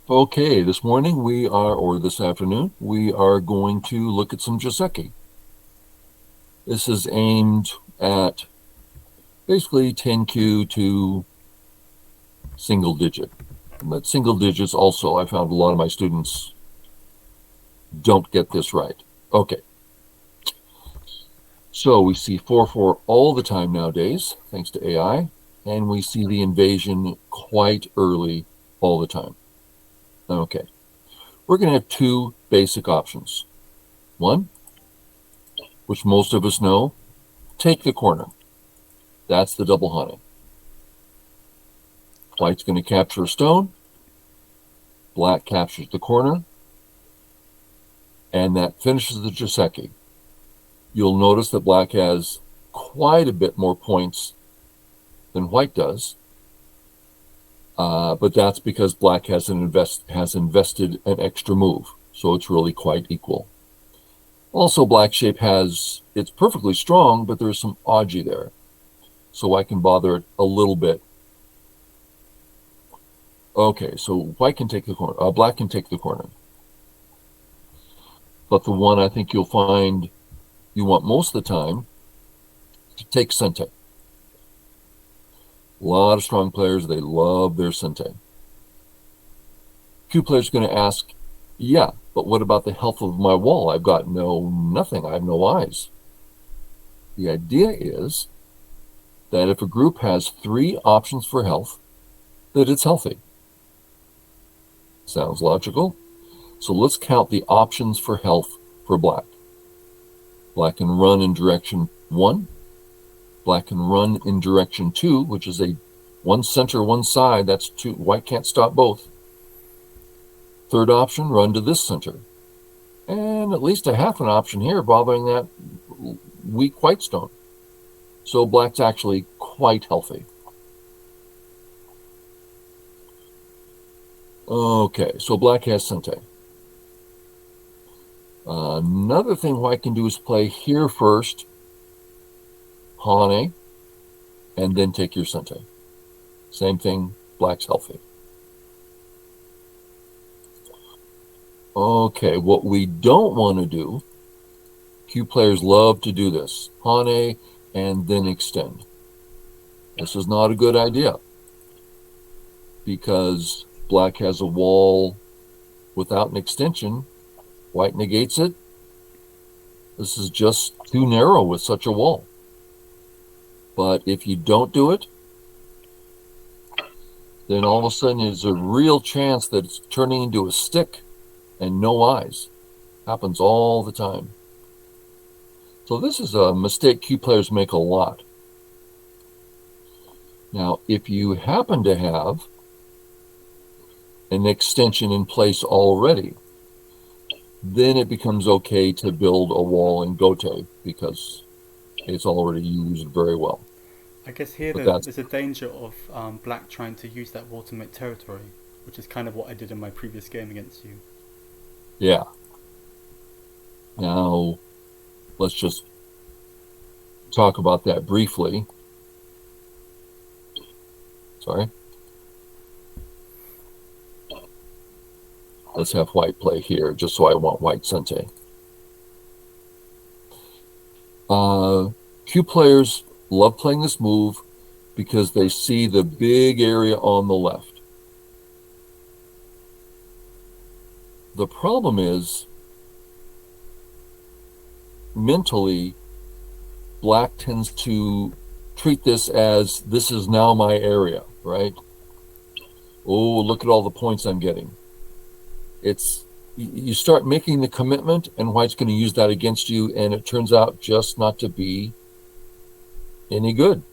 Okay, this morning or this afternoon, we are going to look at some joseki. This is aimed at basically 10Q to single digit. But single digits also, I found a lot of my students don't get this right. Okay, so we see 4-4 all the time nowadays, thanks to AI, and we see the invasion quite early all the time. Okay, we're going to have two basic options. One, which most of us know, take the corner. That's the double hane. White's going to capture a stone. Black captures the corner. And that finishes the joseki. You'll notice that black has quite a bit more points than white does. But that's because black has invested an extra move. So it's really quite equal. Also, black shape it's perfectly strong, but there's some oji there. So I can bother it a little bit. Okay, so white can take the corner. Black can take the corner. But the one I think you'll find you want most of the time to take sente. A lot of strong players, they love their sente. Q players are going to ask, yeah, but what about the health of my wall? I've got nothing. I have no eyes. The idea is that if a group has 3 options for health, that it's healthy. Sounds logical. So let's count the options for health for black. Black can run in direction 1. Black can run in direction 2, which is a 1 center, 1 side. That's 2. White can't stop both. Third option, run to this center. And at least a half an option here bothering that weak white stone. So black's actually quite healthy. Okay, so black has sente. Another thing white can do is play here first, hane, and then take your sente. Same thing, black's healthy. Okay, what we don't want to do, Q players love to do this, hane and then extend. This is not a good idea because black has a wall without an extension. White negates it. This is just too narrow with such a wall. But if you don't do it, then all of a sudden there's a real chance that it's turning into a stick and no eyes. Happens all the time. So this is a mistake Q players make a lot. Now, if you happen to have an extension in place already, then it becomes okay to build a wall in gote because it's already used very well. I guess here But there's a danger of black trying to use that wall to make territory, which is kind of what I did in my previous game against you. yeah. Now, let's just talk about that briefly. Sorry. Let's have white play here, just so I want white sente. Q players love playing this move because they see the big area on the left. The problem is, mentally, black tends to treat this as this is now my area, right? Oh, look at all the points I'm getting. You start making the commitment and white's going to use that against you, and it turns out just not to be any good.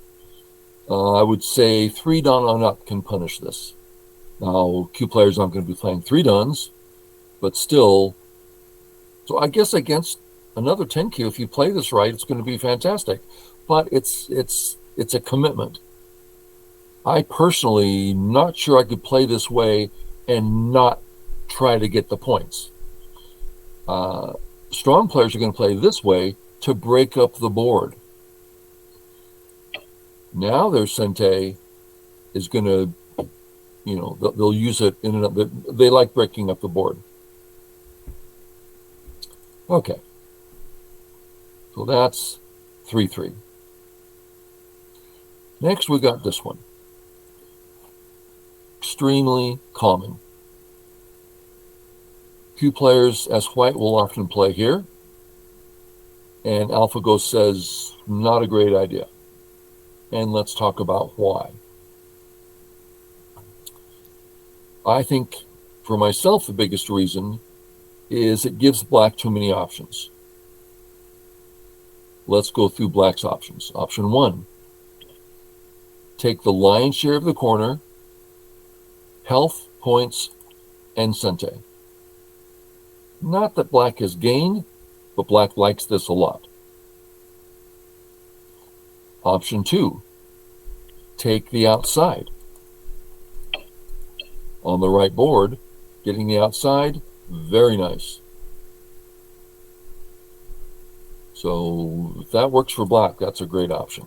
I would say 3 dan on up can punish this. Now, Q players aren't going to be playing 3 dans, but still. So I guess against another 10Q, if you play this right, it's going to be fantastic. But it's a commitment. I personally not sure I could play this way and not try to get the points. Strong players are going to play this way to break up the board. Now their sente is going to they'll use it they like breaking up the board. Okay, so that's 3-3. Next, we got this one. Extremely common. Few players as white will often play here, and AlphaGo says not a great idea. And let's talk about why. I think for myself the biggest reason is it gives black too many options. Let's go through black's options. Option 1, take the lion's share of the corner, health, points, and sente. Not that black has gained, but black likes this a lot. Option 2, take the outside. On the right board, getting the outside, very nice. So if that works for black, that's a great option.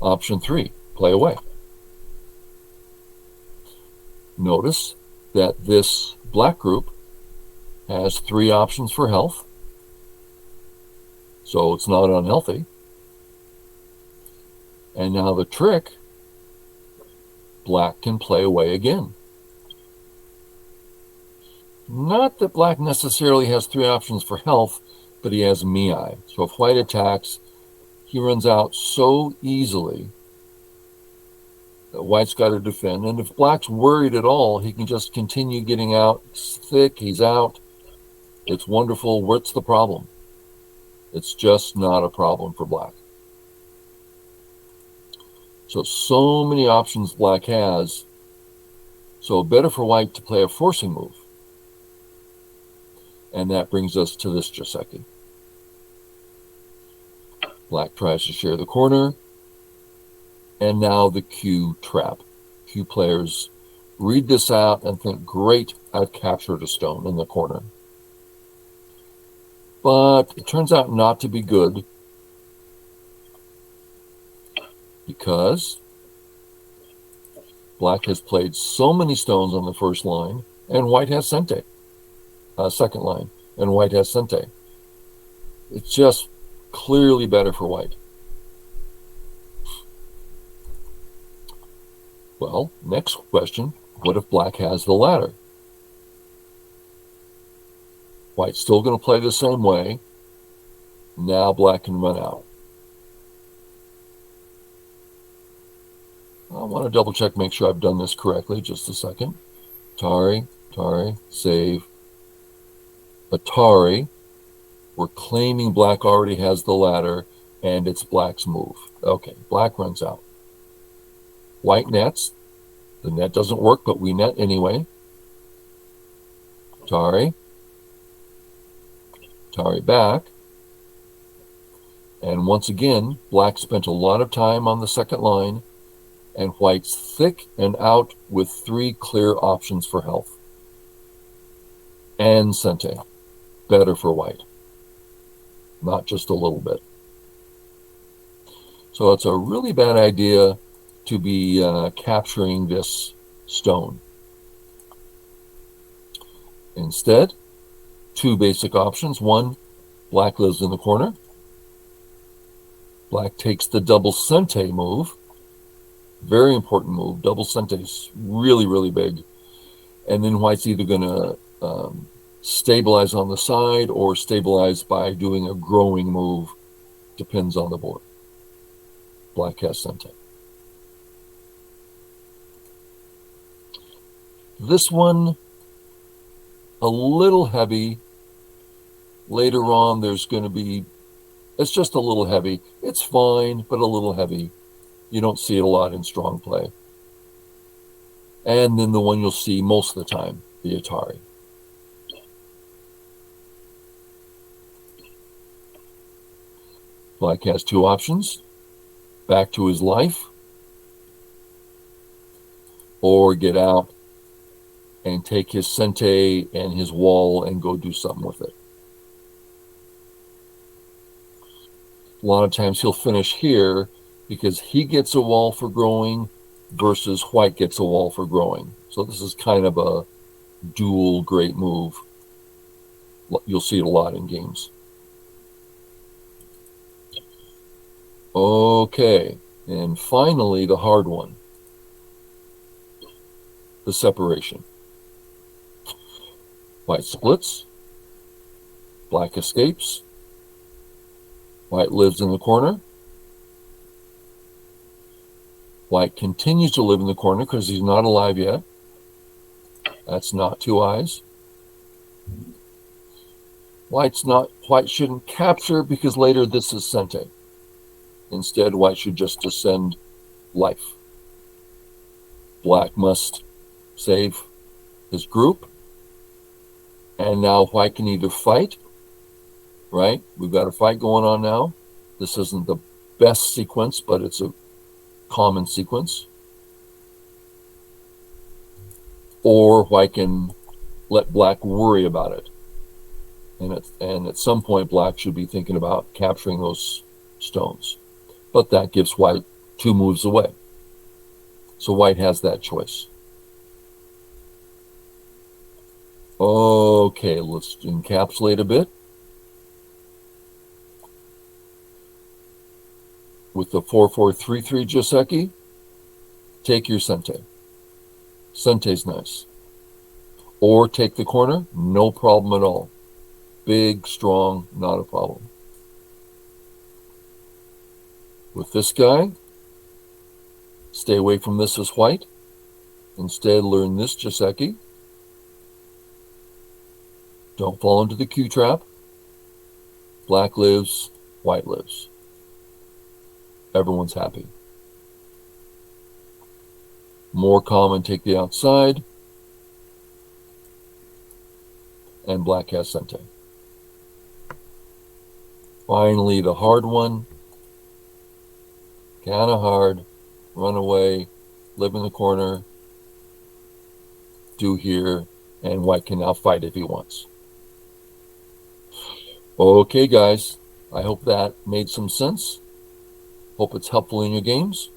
Option 3, play away. Notice that this black group has 3 options for health, so it's not unhealthy. And now the trick, black can play away again. Not that black necessarily has 3 options for health, but he has Miai. So if white attacks, he runs out so easily that white's got to defend. And if black's worried at all, he can just continue getting out. It's thick, he's out. It's wonderful. What's the problem? It's just not a problem for black. So many options black has. So better for white to play a forcing move. And that brings us to this joseki. Black tries to share the corner. And now the Q trap. Q players read this out and think, great, I've captured a stone in the corner. But it turns out not to be good, because black has played so many stones on the first line, and white has sente. Second line, and white has sente. It's just clearly better for white. Well, next question, what if black has the ladder? White's still going to play the same way. Now black can run out. I want to double check, make sure I've done this correctly. Just a second. Atari, save. Atari. We're claiming black already has the ladder, and it's black's move. Okay, black runs out. White nets. The net doesn't work, but we net anyway. Atari back. And once again, black spent a lot of time on the second line, and white's thick and out with 3 clear options for health. And sente. Better for white. Not just a little bit. So it's a really bad idea to be capturing this stone. Instead, 2 basic options. 1, black lives in the corner. Black takes the double sente move. Very important move. Double sente is really, really big. And then white's either going to stabilize on the side or stabilize by doing a growing move. Depends on the board. Black has sente. This one, a little heavy. Later on, there's going to be, it's just a little heavy. It's fine, but a little heavy. You don't see it a lot in strong play. And then the one you'll see most of the time, the Atari. Black has 2 options. Back to his life, or get out and take his sente and his wall and go do something with it. A lot of times he'll finish here because he gets a wall for growing versus white gets a wall for growing. So this is kind of a dual great move. You'll see it a lot in games. Okay, and finally the hard one, the separation. White splits, black escapes, white lives in the corner, white continues to live in the corner because he's not alive yet. That's not two eyes. White shouldn't capture because later this is sente. Instead, white should just descend life. Black must save his group. And now white can either fight, right? We've got a fight going on now. This isn't the best sequence, but it's a common sequence. Or white can let black worry about it. And at some point, black should be thinking about capturing those stones. But that gives white 2 moves away. So white has that choice. Okay, let's encapsulate a bit. With the 4-4-3-3 joseki, take your sente. Sente's nice. Or take the corner, no problem at all. Big, strong, not a problem. With this guy, stay away from this as white. Instead, learn this joseki. Don't fall into the Q trap. Black lives, white lives. Everyone's happy. More common, take the outside. And black has sente. Finally, the hard one. Kind of hard. Run away. Live in the corner. Do here. And white can now fight if he wants. Okay, guys. I hope that made some sense. Hope it's helpful in your games.